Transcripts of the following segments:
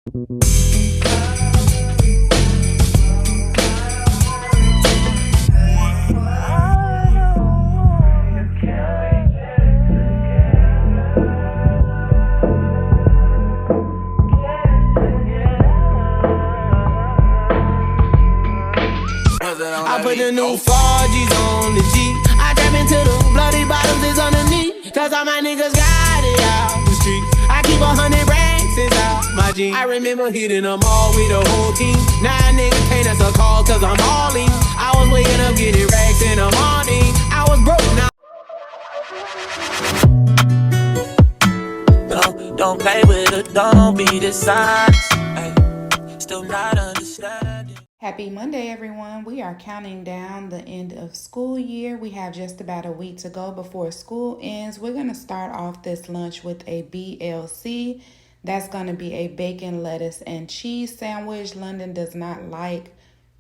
I put the new 4Gs on the G. I tap into the bloody bottoms is underneath. Cause all my niggas got it out the street. I keep 100 racks inside my jeans. I remember hitting them all with the whole team. Now niggas can't answer calls cause I'm hauling. I was waking up getting racks in the morning. I was broke now. Don't play with it, don't be dishonest. Still not understanding. Happy Monday, everyone. We are counting down the end of school year. We have just about a week to go before school ends. We're going to start off this lunch with a BLC. That's going to be a bacon, lettuce, and cheese sandwich. London does not like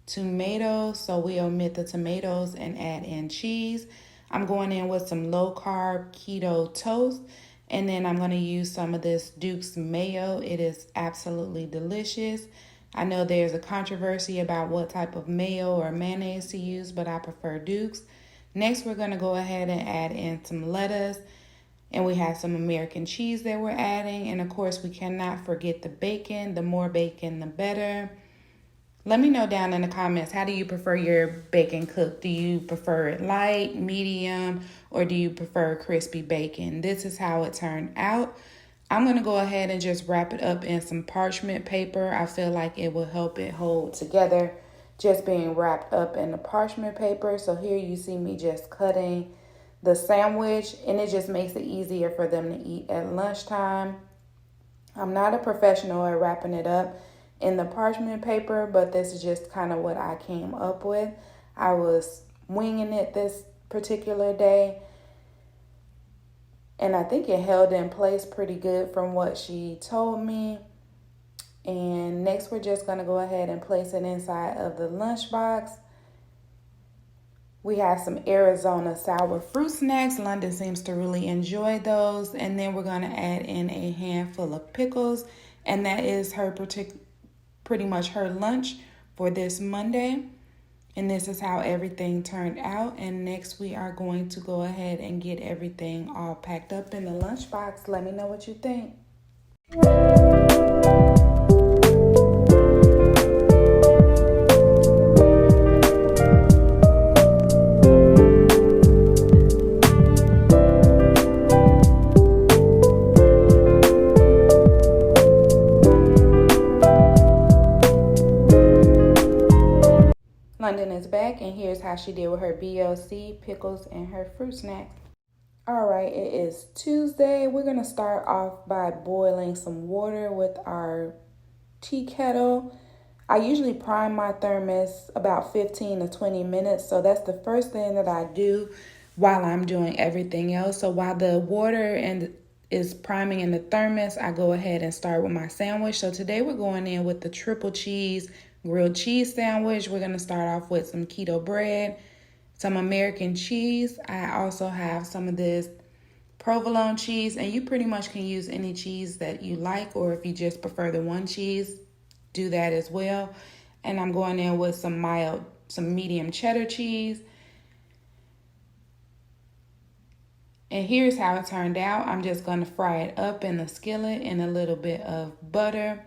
tomatoes, so we omit the tomatoes and add in cheese. I'm going in with some low-carb keto toast, and then I'm going to use some of this Duke's mayo. It is absolutely delicious. I know there's a controversy about what type of mayo or mayonnaise to use, but I prefer Duke's. Next, we're going to go ahead and add in some lettuce, and we have some American cheese that we're adding. And of course, we cannot forget the bacon. The more bacon, the better. Let me know down in the comments, how do you prefer your bacon cooked? Do you prefer it light, medium, or do you prefer crispy bacon? This is how it turned out. I'm going to go ahead and just wrap it up in some parchment paper. I feel like it will help it hold together just being wrapped up in the parchment paper. So here you see me just cutting the sandwich, and it just makes it easier for them to eat at lunchtime. I'm not a professional at wrapping it up in the parchment paper, but this is just kind of what I came up with. I was winging it this particular day, and I think it held in place pretty good from what she told me. And next, we're just going to go ahead and place it inside of the lunchbox. We have some Arizona sour fruit snacks. London seems to really enjoy those. And then we're going to add in a handful of pickles. And that is her pretty much her lunch for this Monday. And this is how everything turned out. And next we are going to go ahead and get everything all packed up in the lunchbox. Let me know what you think. London is back, and here's how she did with her BLC, pickles, and her fruit snacks. All right, it is Tuesday. We're going to start off by boiling some water with our tea kettle. I usually prime my thermos about 15 to 20 minutes, so that's the first thing that I do while I'm doing everything else. So while the water is priming in the thermos, I go ahead and start with my sandwich. So today we're going in with the triple cheese grilled cheese sandwich. We're going to start off with some keto bread, some American cheese. I also have some of this provolone cheese, and you pretty much can use any cheese that you like, or if you just prefer the one cheese, do that as well. And I'm going in with some medium cheddar cheese. And here's how it turned out. I'm just going to fry it up in the skillet in a little bit of butter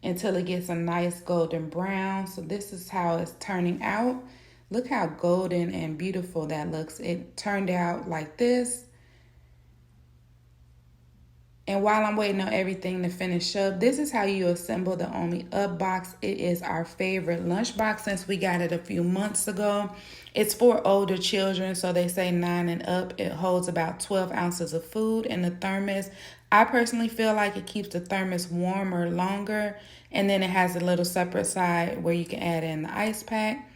until it gets a nice golden brown. So this is how it's turning out. Look how golden and beautiful that looks. It turned out like this. And while I'm waiting on everything to finish up, this is how you assemble the Only Up box. It is our favorite lunch box since we got it a few months ago. It's for older children, so they say 9 and up. It holds about 12 ounces of food in the thermos. I personally feel like it keeps the thermos warmer longer, and then it has a little separate side where you can add in the ice pack.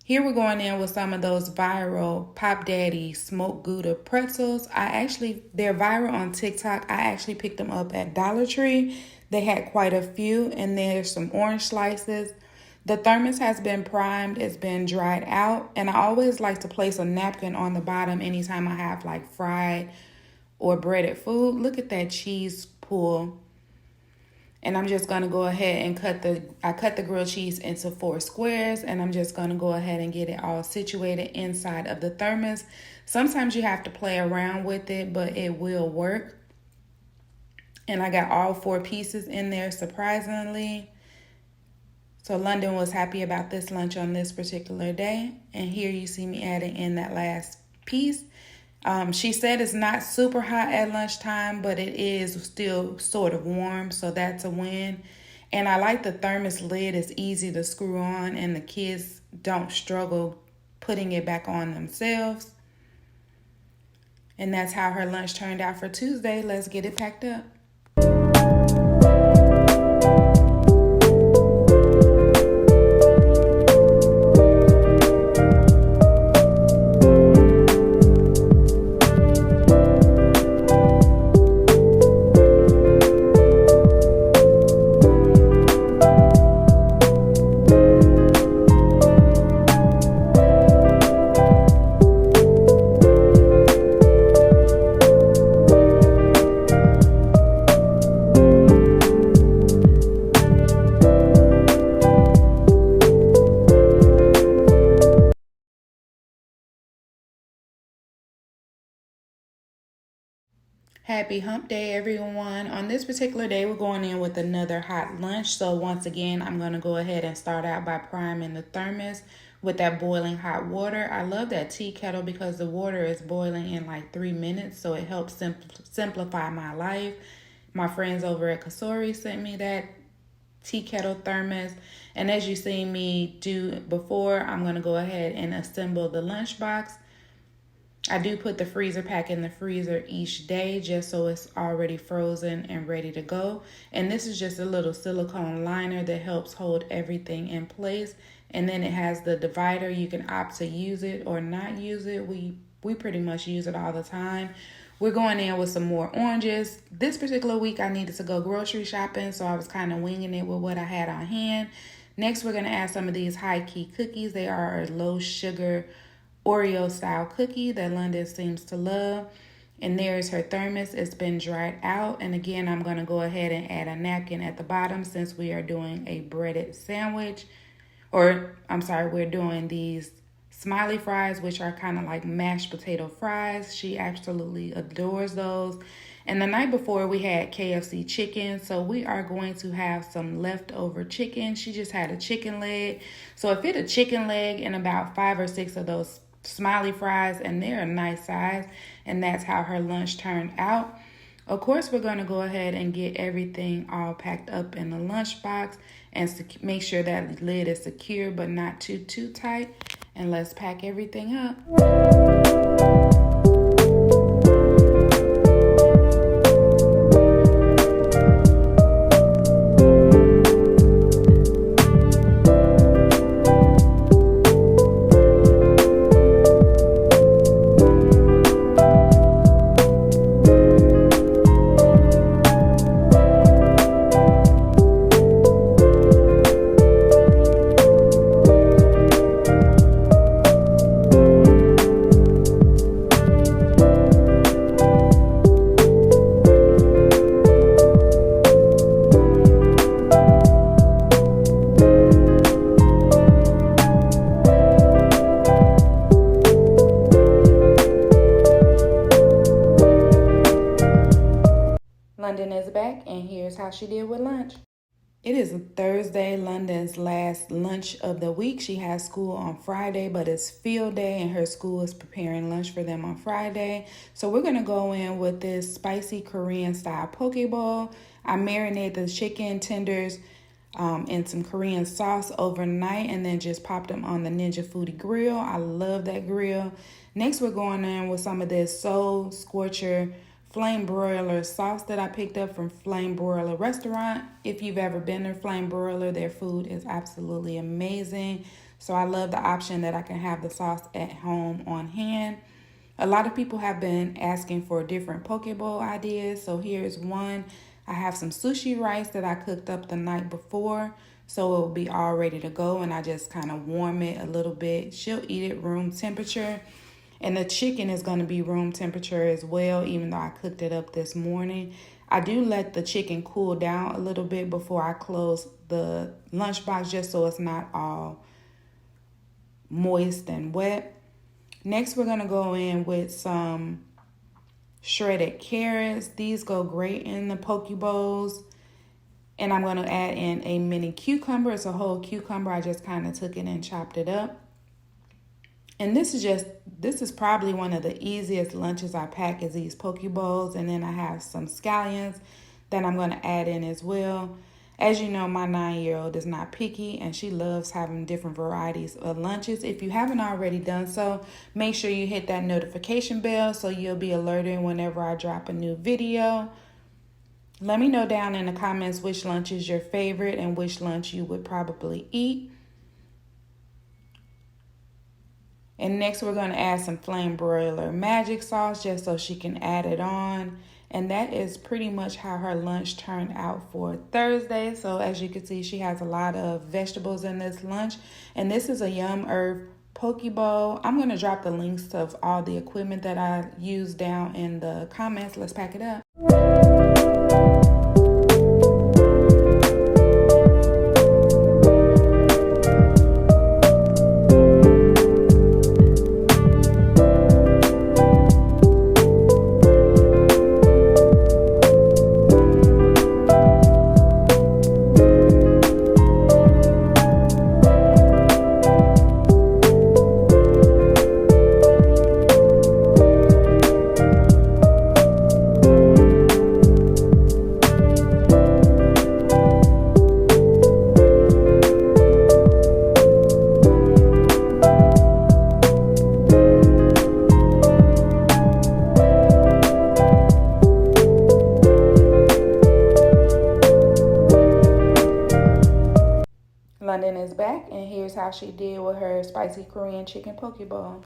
Here we're going in with some of those viral Pop Daddy smoked Gouda pretzels. They're viral on TikTok. I actually picked them up at Dollar Tree. They had quite a few, and there's some orange slices. The thermos has been primed. It's been dried out, and I always like to place a napkin on the bottom anytime I have like fried or breaded food. Look at that cheese pool. And I'm just going to go ahead and cut the grilled cheese into 4 squares, and I'm just going to go ahead and get it all situated inside of the thermos. Sometimes you have to play around with it, but it will work. And I got all 4 pieces in there, surprisingly. So London was happy about this lunch on this particular day. And here you see me adding in that last piece. She said it's not super hot at lunchtime, but it is still sort of warm, so that's a win. And I like the thermos lid. It's easy to screw on, and the kids don't struggle putting it back on themselves. And that's how her lunch turned out for Tuesday. Let's get it packed up. Happy hump day, everyone. On this particular day, we're going in with another hot lunch. So once again, I'm going to go ahead and start out by priming the thermos with that boiling hot water. I love that tea kettle because the water is boiling in like 3 minutes. So it helps simplify my life. My friends over at Kasori sent me that tea kettle thermos. And as you see me do before, I'm going to go ahead and assemble the lunchbox. I do put the freezer pack in the freezer each day just so it's already frozen and ready to go. And this is just a little silicone liner that helps hold everything in place. And then it has the divider. You can opt to use it or not use it. We pretty much use it all the time. We're going in with some more oranges. This particular week I needed to go grocery shopping, so I was kind of winging it with what I had on hand. Next, we're going to add some of these high-key cookies. They are a low-sugar Oreo style cookie that London seems to love. And there's her thermos. It's been dried out. And again, I'm going to go ahead and add a napkin at the bottom since we are doing a breaded sandwich. We're doing these smiley fries, which are kind of like mashed potato fries. She absolutely adores those. And the night before we had KFC chicken, so we are going to have some leftover chicken. She just had a chicken leg. So I fit a chicken leg in about 5 or 6 of those smiley fries, and they're a nice size, and that's how her lunch turned out. Of course, we're going to go ahead and get everything all packed up in the lunchbox and make sure that lid is secure but not too tight. And let's pack everything up. London is back, and here's how she did with lunch. It is Thursday, London's last lunch of the week. She has school on Friday, but it's field day, and her school is preparing lunch for them on Friday. So we're going to go in with this spicy Korean style poke bowl. I marinated the chicken tenders in some Korean sauce overnight and then just popped them on the Ninja Foodie grill. I love that grill. Next, we're going in with some of this Soul Scorcher flame broiler sauce that I picked up from Flame Broiler Restaurant. If you've ever been to Flame Broiler, their food is absolutely amazing. So I love the option that I can have the sauce at home on hand. A lot of people have been asking for different poke bowl ideas. So here's one. I have some sushi rice that I cooked up the night before, so it will be all ready to go, and I just kind of warm it a little bit. She'll eat it room temperature. And the chicken is going to be room temperature as well, even though I cooked it up this morning. I do let the chicken cool down a little bit before I close the lunchbox, just so it's not all moist and wet. Next, we're going to go in with some shredded carrots. These go great in the poke bowls. And I'm going to add in a mini cucumber. It's a whole cucumber. I just kind of took it and chopped it up. And this is probably one of the easiest lunches I pack, is these poke bowls. And then I have some scallions that I'm going to add in as well. As you know, my 9-year-old is not picky, and she loves having different varieties of lunches. If you haven't already done so, make sure you hit that notification bell so you'll be alerted whenever I drop a new video. Let me know down in the comments which lunch is your favorite and which lunch you would probably eat. And next we're going to add some flame broiler magic sauce just so she can add it on. And that is pretty much how her lunch turned out for Thursday. So as you can see, she has a lot of vegetables in this lunch. And this is a Yum Earth poke bowl. I'm going to drop the links of all the equipment that I used down in the comments. Let's pack it up. London is back, and here's how she did with her spicy Korean chicken poke bowl.